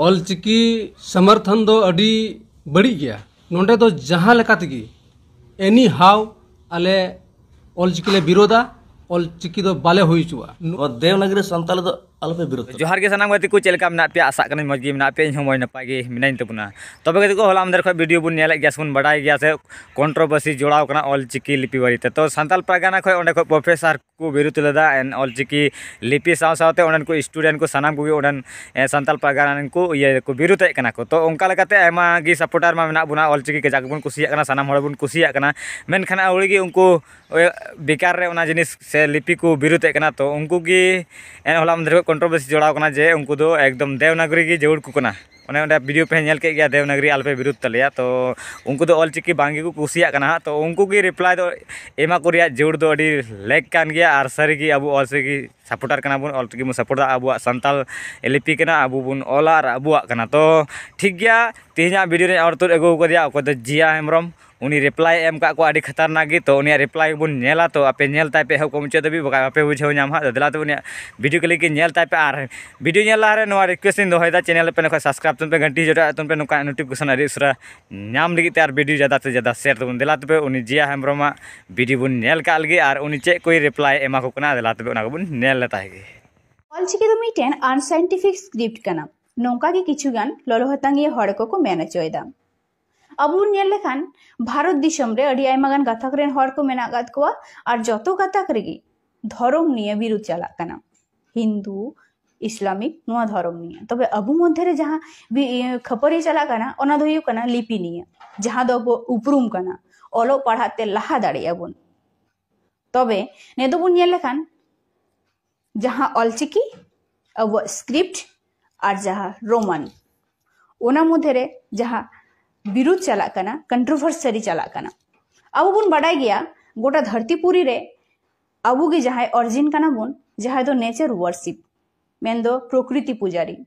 ऑलचिकी समर्थन दो अडी बड़ी गया नोंडे दो जहां लेकातगी एनी हाउ आले ऑलचिकी ले विरोधा ऑलचिकी दो बाले हुई चुआ देवनागरी संताल दो अलपे विरोध जोहार के सानाम गति को चलका मना पे आशा करने मज गे मना पे हमय नपाय गे मिनाइन तबना तबे गति को होला अंदर ख वीडियो बुन नेले गया सुन बडाय गया से कंट्रोवर्सी जोड़ाव कना ऑलचिकी लिपि बारीते तो संताल परगना ख ओंडे ख प्रोफेसर को विरोध लेदा एन ऑलचिकी लिपि साव सावते ओंडन को स्टूडेंट को सानाम को ओंडन संताल परगना को ये को विरोध कना को तो ओंका लगाते आयमा गी सपोर्टर मा मेना बुना ऑलचिकी के जाग बुन कुसिया कना सानाम हड़ बुन कुसिया कना मेनखान आवड़ी गी उनको बेकार रे ओना जिनिस से लिपि को विरोध कना तो उनको गी एन होला अंदर कंट्रोवर्सी जोड़ाव कना जे उनको दो एकदम देवनागरी की जरूर को कना ओने वीडियो पे नेल के गया देवनागरी आलपे विरोध तलिया तो उनको दो ऑलचिकी बांगी को कुसिया कना तो उनको की रिप्लाई दो एमा को रिया जरूर दो अडी लेक कान गया आर सारी की अबु ऑलचिकी सपोर्टर कना बुन ऑलचिकी मु सपोर्टर अबु संताल लिपि कना अबु बुन ओला आर अबु कना तो ठीक गया तेजा वीडियो रे और तो एगो को दिया को जिया हेमरम उनी रिप्लाई एम का को आडी खतरनाक गी तो उनी रिप्लाई बुन नेला तो आपे नेल ताय पे को मुचे दबी बका आपे बुझाव नाम हा दला तो उनी वीडियो के लेके नेल ताय पे आर वीडियो नेल रे नो रिक्वेस्ट इन दोहयदा चैनल पे न सब्सक्राइब तुम पे घंटी जोटा तुम पे नुका नोटिफिकेशन आरी उसरा नाम लगी तार वीडियो ज्यादा से ज्यादा शेयर तुम दला तो पे उनी जिया हेमब्रमा वीडियो बुन नेल का अलगे आर उनी चे कोई रिप्लाई एमा को कना दला तो उना बुन नेल लेता है ऑलचिकी दो मिटेन अनसाइंटिफिक स्क्रिप्ट कना नोंका के किछुगान लोलोहतांगी हड़ को मेना चोयदा अब नेल लेखान भारत दिसम रे अडी आयमागान गाथाक रेन हड़ को मेना गात कोआ और जतो गाथाक रेगी धर्म निये विरुद्ध चला कना हिंदू इस्लामिक नुआ धर्म निये तबे अबु मध्य रे जहां खपरी चला कना ओना दो हुयु कना लिपि निये जहां दो उपरुम कना ओलो पढ़ाते लहा दाड़िया बुन तबे ने दो बुन नेल लेखान जहां ऑलचिकी अब स्क्रिप्ट और जहां रोमन ओना मध्य रे जहां विरुद्ध चला कना कंट्रोवर्सी चला कना अब बुन बड़ाई गया गोटा धरतीपुरी रे अबु गे जहां ऑरिजिन कना बुन जहां दो नेचर वर्शिप मेन दो प्रकृति पुजारी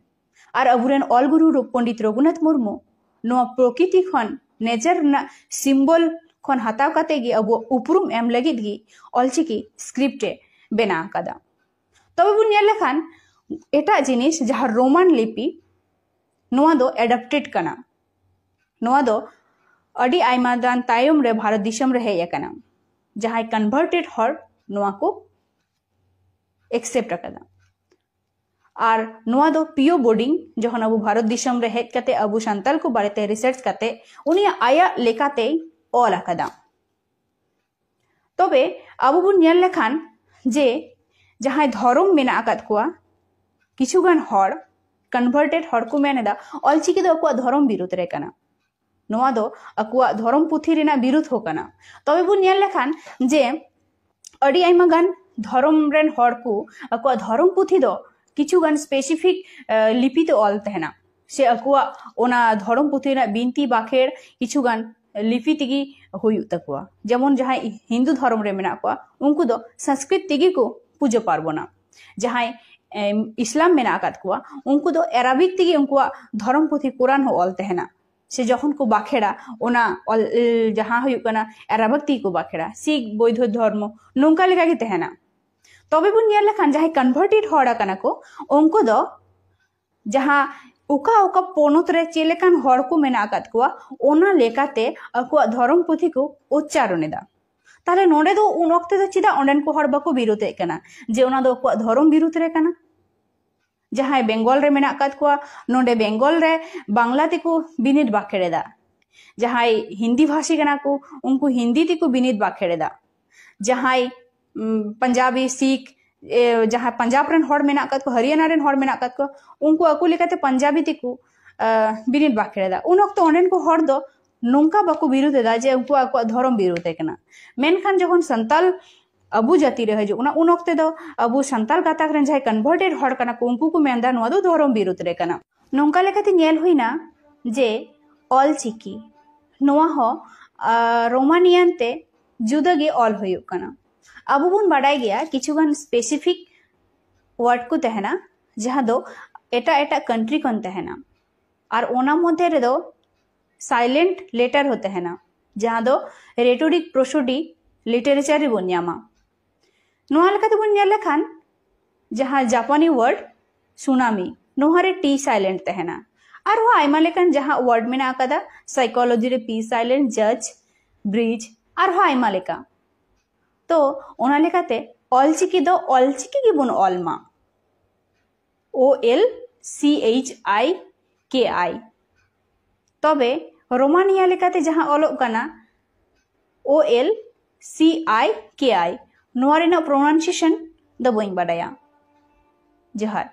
और अबुरेन ऑल गुरु पंडित रघुनाथ मुर्मू नो प्रकृति खन नेचर ना सिंबल खन हताव काते गे अब उपरुम एम लगित गी ऑलचिकी स्क्रिप्ट बेना कदा तबे बुन नेल लेखान एटा जिनिस जहां रोमान लिपि नोआ दो एडाप्टेड कना नोआ दो अडी आयमा दान तायम रे भारत दिसम रे हेय कना जहां कन्वर्टेड हर नोआ को एक्सेप्ट कदा और नोआ दो पियो बोर्डिंग जहन अबु भारत दिसम रे हेज कते अबु संताल को बारेते रिसर्च कते उनी आया लेकाते ऑल कदा तबे अबु बुन नेल लेखान जे जहां धर्म मेना आकात कोआ किछुगान हर कन्वर्टेड हर को मेनेदा ऑलचिकी दो को धर्म विरुद्ध रे कना नोआ दो अकुआ धर्म पुथी रेना विरुद्ध हो कना तबे बुन नेल लेखान जे अडी आयमा गान धर्म रेन हर को अकुआ धर्म पुथी दो किछुगान स्पेसिफिक लिपि तो ऑल तहना से अकुआ ओना धर्म पुथी रेना बिनती बाखेर किछुगान लिपि तिगी हुयु तकुआ जेमन जहां हिंदू धर्म रे मेना को उनको दो संस्कृत तिगी को पूजा पार्वना जहां इस्लाम मेना आकात को उनको दो अरबिक तिगी उनको धर्म पुथी कुरान हो ऑल तहना से जखन को बाखेड़ा ओना जहां हुयु कना अरबक को बाखेड़ा सिख बौद्ध धर्म नोंका लेका के तहना तबे बुन नेल लेखान जहां कन्वर्टेड हड़ा कना को उनको दो जहां उका उका पोनत रे चेलेकान हड़ को मेना आकात को ओना लेकाते अको धर्म पुथी को उच्चारण दा ताले नोडे दो उन वक्त दो चिदा ओंडन को हड़ बको विरोध कना जे ओना दो अको धर्म विरुद्ध रे कना जहां बेंगल रे मेना कात को नोडे बेंगल रे बांग्ला तिको बिनित बाखेड़ेदा जहां हिंदी भाषी कना को उनको हिंदी तिको बिनित बाखेड़ेदा जहां पंजाबी सिख जहां पंजाब रेन हड़ मेना कात को हरियाणा रेन हड़ मेना कात को उनको अको लेकाते पंजाबी तिको बिनित बाखेड़ेदा उन वक्त ओंडन को हड़ दो नोंका बाको विरोध दा जे उनको अको धर्म विरोध कना मेनखान जखन संताल अबु जाति रे हजुना उन वक्त दो अबु संताल गाताक रेन जहां कन्वर्टेड हड़ कना को उनको को मेंदा नोआ दो धर्म विरुद्ध रे कना नोंका लेकाते नेल हुइना जे ऑलचिकी नोआ हो रोमानियन ते जुदा गे ऑल हुयु कना अबु बुन बडाय गया किछुगान स्पेसिफिक वर्ड को तहना जहां दो एटा एटा कंट्री कन तहना और ओना मध्य रे दो साइलेंट लेटर होते हैं ना जहां दो रेटोरिक प्रोसोडी लिटरेचर रे बन्यामा नोआ लेकाते बन नेल लेखान जहां जापानी वर्ड सुनामी नोहारे टी साइलेंट तहना आरो आयमा लेकान जहां वर्ड मेना आकादा साइकोलॉजी रे पी साइलेंट जज ब्रिज आरो आयमा लेका तो ओना लेकाते ऑलचिकी दो ऑलचिकी गिबुन ऑलमा OLCHIKI तबे रोमानिया लेकाते जहां ऑलोग कना OLCIKI नोआ रेना प्रोनाउंसिएशन द बइन बाडाया। जोहार।